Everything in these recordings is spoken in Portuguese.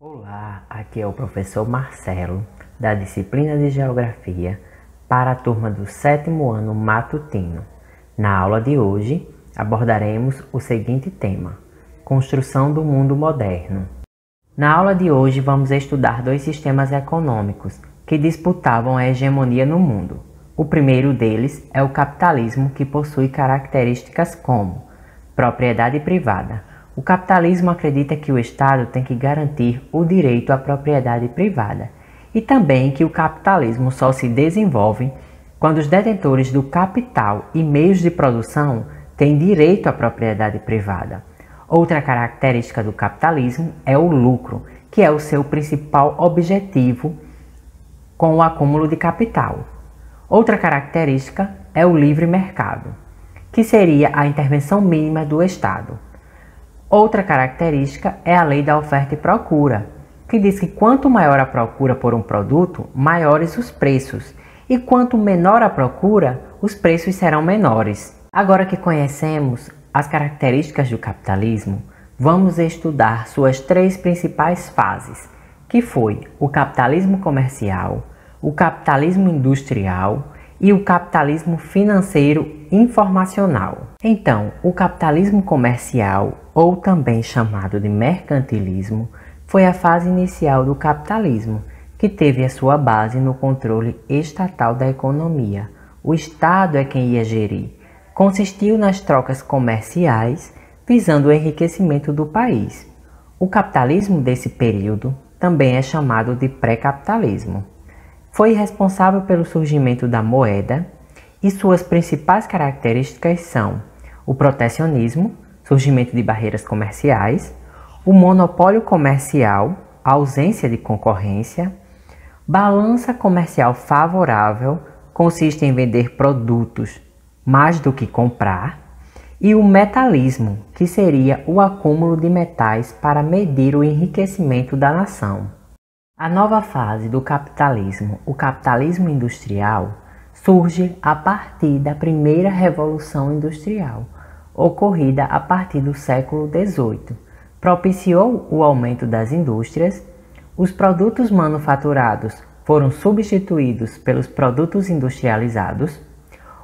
Olá, aqui é o professor Marcelo, da disciplina de Geografia, para a turma do 7º ano matutino. Na aula de hoje, abordaremos o seguinte tema: Construção do mundo moderno. Na aula de hoje, vamos estudar dois sistemas econômicos que disputavam a hegemonia no mundo. O primeiro deles é o capitalismo, que possui características como propriedade privada. O capitalismo acredita que o Estado tem que garantir o direito à propriedade privada e também que o capitalismo só se desenvolve quando os detentores do capital e meios de produção têm direito à propriedade privada. Outra característica do capitalismo é o lucro, que é o seu principal objetivo com o acúmulo de capital. Outra característica é o livre mercado, que seria a intervenção mínima do Estado. Outra característica é a lei da oferta e procura, que diz que quanto maior a procura por um produto, maiores os preços, e quanto menor a procura, os preços serão menores. Agora que conhecemos as características do capitalismo, vamos estudar suas três principais fases, que foi o capitalismo comercial, o capitalismo industrial e o capitalismo financeiro informacional. Então, o capitalismo comercial, ou também chamado de mercantilismo, foi a fase inicial do capitalismo, que teve a sua base no controle estatal da economia. O Estado é quem ia gerir. Consistiu nas trocas comerciais, visando o enriquecimento do país. O capitalismo desse período também é chamado de pré-capitalismo. Foi responsável pelo surgimento da moeda e suas principais características são o protecionismo, surgimento de barreiras comerciais, o monopólio comercial, ausência de concorrência, balança comercial favorável, consiste em vender produtos mais do que comprar, e o metalismo, que seria o acúmulo de metais para medir o enriquecimento da nação. A nova fase do capitalismo, o capitalismo industrial, surge a partir da primeira revolução industrial, ocorrida a partir do século XVIII. Propiciou o aumento das indústrias, os produtos manufaturados foram substituídos pelos produtos industrializados,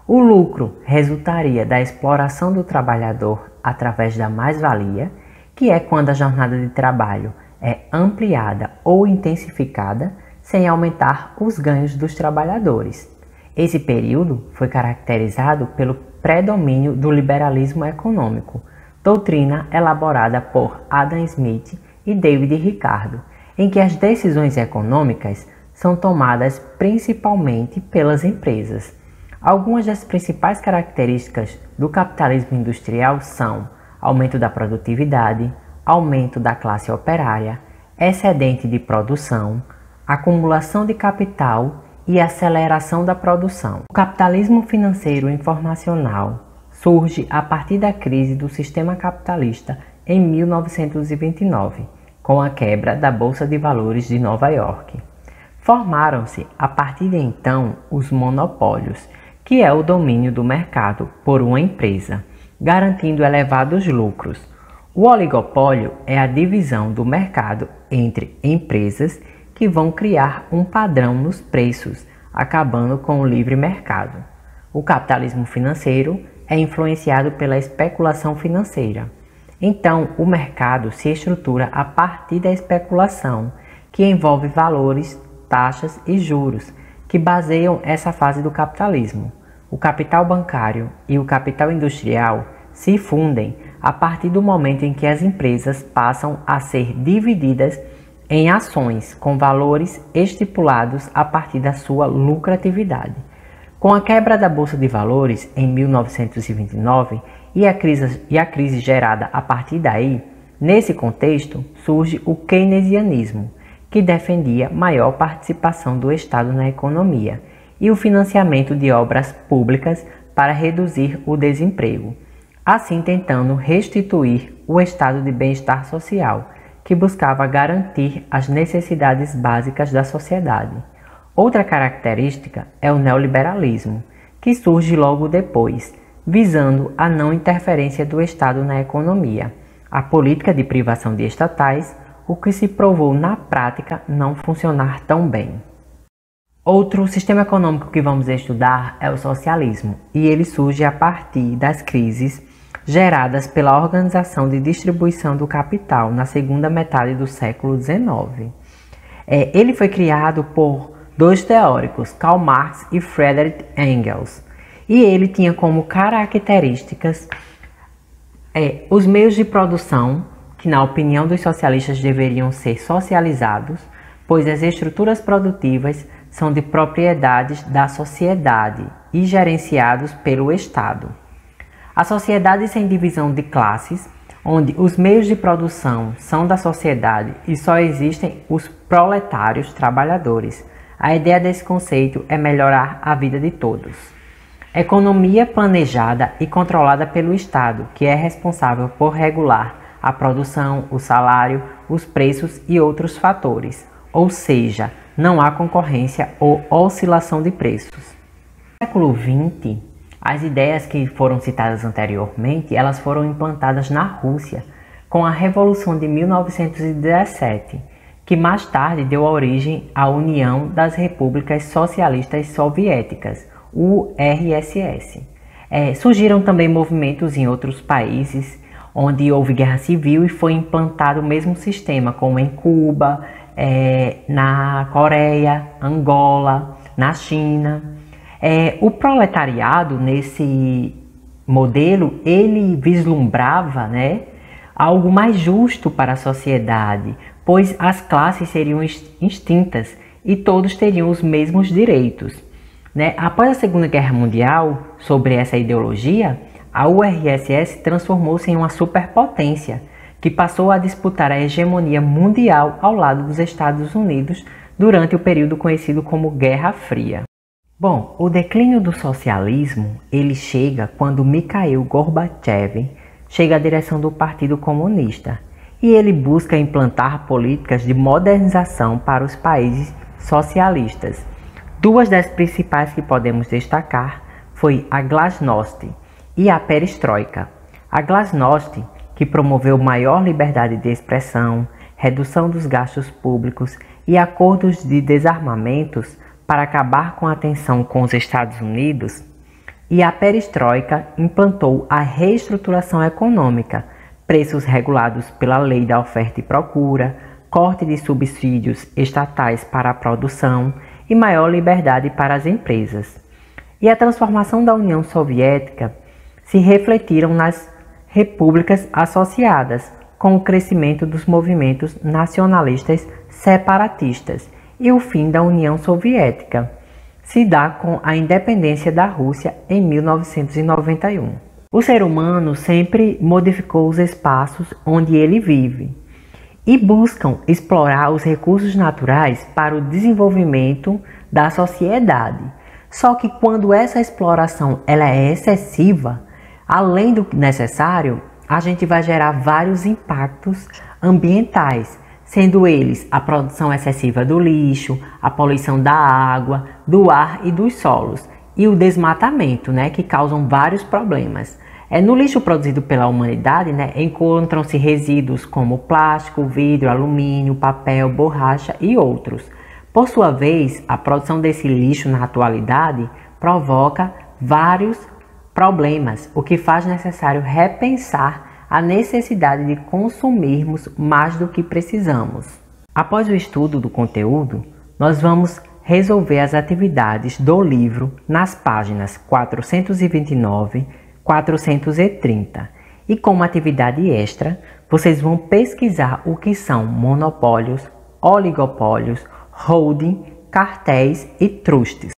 o lucro resultaria da exploração do trabalhador através da mais-valia, que é quando a jornada de trabalho é ampliada ou intensificada sem aumentar os ganhos dos trabalhadores. Esse período foi caracterizado pelo predomínio do liberalismo econômico, doutrina elaborada por Adam Smith e David Ricardo, em que as decisões econômicas são tomadas principalmente pelas empresas. Algumas das principais características do capitalismo industrial são aumento da produtividade, aumento da classe operária, excedente de produção, acumulação de capital e aceleração da produção. O capitalismo financeiro informacional surge a partir da crise do sistema capitalista em 1929, com a quebra da Bolsa de Valores de Nova York. Formaram-se a partir de então os monopólios, que é o domínio do mercado por uma empresa, garantindo elevados lucros. O oligopólio é a divisão do mercado entre empresas que vão criar um padrão nos preços, acabando com o livre mercado. O capitalismo financeiro é influenciado pela especulação financeira. Então, o mercado se estrutura a partir da especulação, que envolve valores, taxas e juros, que baseiam essa fase do capitalismo. O capital bancário e o capital industrial se fundem a partir do momento em que as empresas passam a ser divididas em ações com valores estipulados a partir da sua lucratividade. Com a quebra da Bolsa de Valores em 1929 e a crise gerada a partir daí, nesse contexto surge o keynesianismo, que defendia maior participação do Estado na economia e o financiamento de obras públicas para reduzir o desemprego, assim tentando restituir o estado de bem-estar social, que buscava garantir as necessidades básicas da sociedade. Outra característica é o neoliberalismo, que surge logo depois, visando a não interferência do Estado na economia, a política de privação de estatais, o que se provou na prática não funcionar tão bem. Outro sistema econômico que vamos estudar é o socialismo, e ele surge a partir das crises geradas pela organização de distribuição do capital na segunda metade do século XIX. Ele foi criado por dois teóricos, Karl Marx e Friedrich Engels, e ele tinha como características os meios de produção, que na opinião dos socialistas deveriam ser socializados, pois as estruturas produtivas são de propriedades da sociedade e gerenciados pelo Estado. A sociedade sem divisão de classes, onde os meios de produção são da sociedade e só existem os proletários trabalhadores. A ideia desse conceito é melhorar a vida de todos. Economia planejada e controlada pelo Estado, que é responsável por regular a produção, o salário, os preços e outros fatores, ou seja, não há concorrência ou oscilação de preços. No século XX, as ideias que foram citadas anteriormente, elas foram implantadas na Rússia com a Revolução de 1917, que mais tarde deu origem à União das Repúblicas Socialistas Soviéticas, URSS. Surgiram também movimentos em outros países, onde houve guerra civil e foi implantado o mesmo sistema, como em Cuba, na Coreia, Angola, na China. O proletariado, nesse modelo, ele vislumbrava, algo mais justo para a sociedade, pois as classes seriam extintas e todos teriam os mesmos direitos. Após a Segunda Guerra Mundial, sobre essa ideologia, a URSS transformou-se em uma superpotência, que passou a disputar a hegemonia mundial ao lado dos Estados Unidos durante o período conhecido como Guerra Fria. Bom, o declínio do socialismo, ele chega quando Mikhail Gorbachev chega à direção do Partido Comunista e ele busca implantar políticas de modernização para os países socialistas. Duas das principais que podemos destacar foi a Glasnost e a Perestroika. A Glasnost, que promoveu maior liberdade de expressão, redução dos gastos públicos e acordos de desarmamentos para acabar com a tensão com os Estados Unidos, e a Perestroika implantou a reestruturação econômica, preços regulados pela lei da oferta e procura, corte de subsídios estatais para a produção e maior liberdade para as empresas. E a transformação da União Soviética se refletiram nas repúblicas associadas, com o crescimento dos movimentos nacionalistas separatistas, e o fim da União Soviética se dá com a independência da Rússia em 1991. O ser humano sempre modificou os espaços onde ele vive e buscam explorar os recursos naturais para o desenvolvimento da sociedade. Só que quando essa exploração ela é excessiva, além do necessário, a gente vai gerar vários impactos ambientais, sendo eles a produção excessiva do lixo, a poluição da água, do ar e dos solos, e o desmatamento, que causam vários problemas. No lixo produzido pela humanidade, encontram-se resíduos como plástico, vidro, alumínio, papel, borracha e outros. Por sua vez, a produção desse lixo na atualidade provoca vários problemas, o que faz necessário repensar a necessidade de consumirmos mais do que precisamos. Após o estudo do conteúdo, nós vamos resolver as atividades do livro nas páginas 429 e 430. E como atividade extra, vocês vão pesquisar o que são monopólios, oligopólios, holding, cartéis e trusts.